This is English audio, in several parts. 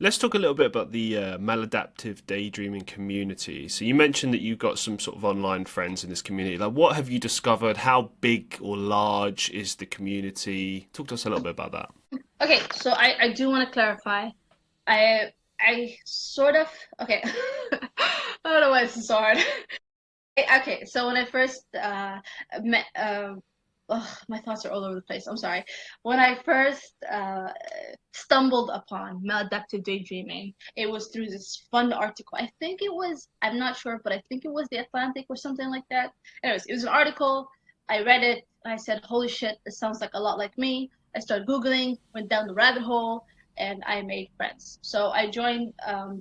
Let's talk a little bit about the maladaptive daydreaming community. So you mentioned that you've got some sort of online friends in this community. Like, what have you discovered? How big or large is the community? Talk to us a little bit about that. Okay, so I do want to clarify. I sort of okay. I don't know why this is so hard. Okay, so when I first met, my thoughts are all over the place. I'm sorry. When I first stumbled upon maladaptive daydreaming, it was through this fun article. I think it was, I'm not sure, but I think it was The Atlantic or something like that. Anyways, it was an article. I read it. I said, "Holy shit, this sounds like a lot like me." I started Googling, went down the rabbit hole, and I made friends. So I joined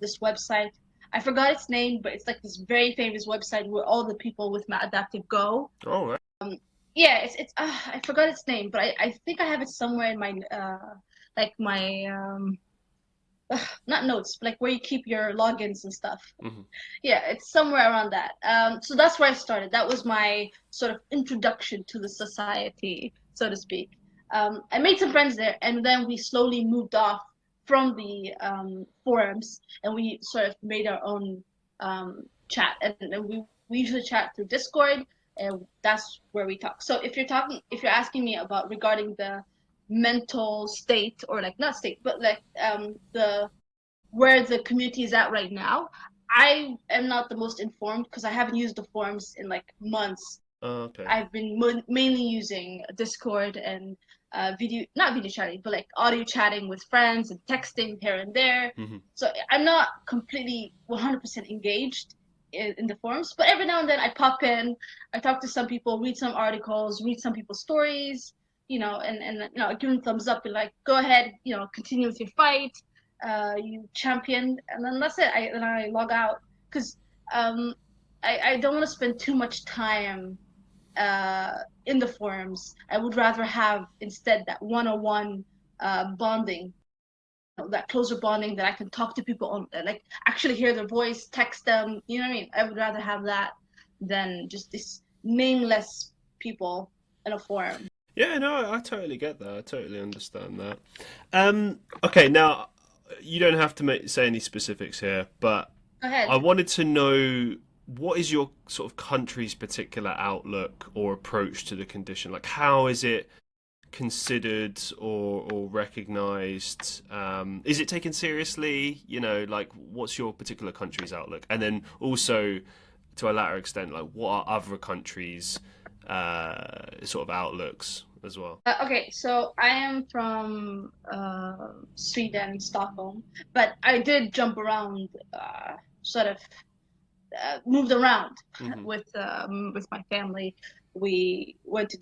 this website. I forgot its name, but it's like this very famous website where all the people with maladaptive go. All right. Yeah, it's I forgot its name, but I think I have it somewhere in my like my not notes, but like where you keep your logins and stuff. Mm-hmm. Yeah, it's somewhere around that. So that's where I started. That was my sort of introduction to the society, so to speak. I made some friends there, and then we slowly moved off from the forums, and we sort of made our own chat, and we usually chat through Discord, and that's where we talk. So if you're asking me about regarding the mental state, or like not state, but like the where the community is at right now, I am not the most informed because I haven't used the forums in like months. Okay. I've been mainly using Discord and not video chatting, but like audio chatting with friends and texting here and there. Mm-hmm. So I'm not completely 100% engaged in the forums, but every now and then I pop in, I talk to some people, read some articles, read some people's stories, and give them thumbs up and like, go ahead, continue with your fight, you champion, and then that's it. I log out because I don't want to spend too much time in the forums. I would rather have instead that one-on-one bonding, that closer bonding that I can talk to people on, like actually hear their voice, text them. You know what I mean? I would rather have that than just this nameless people in a forum. Yeah, no, I totally get that. I totally understand that. Okay, now you don't have to say any specifics here, but Go I ahead. wanted to know what is your sort of country's particular outlook or approach to the condition? Like, how is it considered or recognized? Is it taken seriously? Like, what's your particular country's outlook? And then also, to a latter extent, like, what are other countries' sort of outlooks as well? Okay, so I am from Sweden, Stockholm, but I did jump around, sort of moved around Hmm. with my family. We went to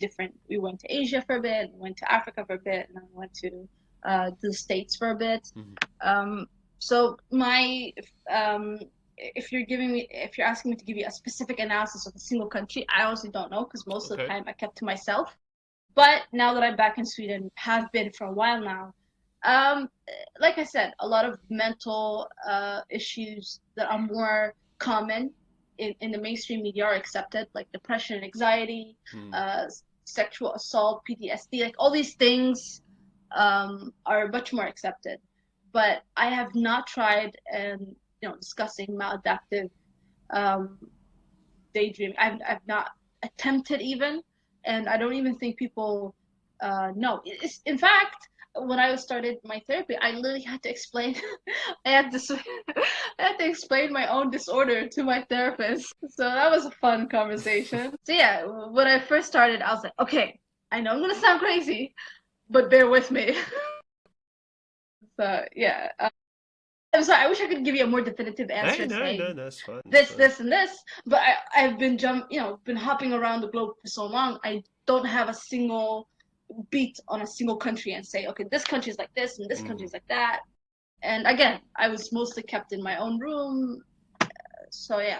Asia for a bit, went to Africa for a bit, and then went to the States for a bit. Hmm. So my if you're asking me to give you a specific analysis of a single country, I honestly don't know because most of the Okay. time I kept to myself. But now that I'm back in Sweden, have been for a while now, um, like I said, a lot of mental issues that are more common in the mainstream media are accepted, like depression, anxiety, Mm. uh, sexual assault, PTSD, like all these things are much more accepted. But I have not tried and discussing maladaptive um, daydreaming. I've not attempted even, and I don't even think people know. In fact, when I started my therapy, I literally had to explain. I had to I had to explain my own disorder to my therapist. So that was a fun conversation. So yeah, when I first started, I was like, okay, I know I'm gonna sound crazy, but bear with me. So yeah, I'm sorry. I wish I could give you a more definitive answer Hey, and no, no, say that's fine. That's this, fine. this, and this. But I've been hopping around the globe for so long. I don't have a single beat on a single country and say, okay, this country is like this and this country Hmm. is like that. And again, I was mostly kept in my own room. So yeah.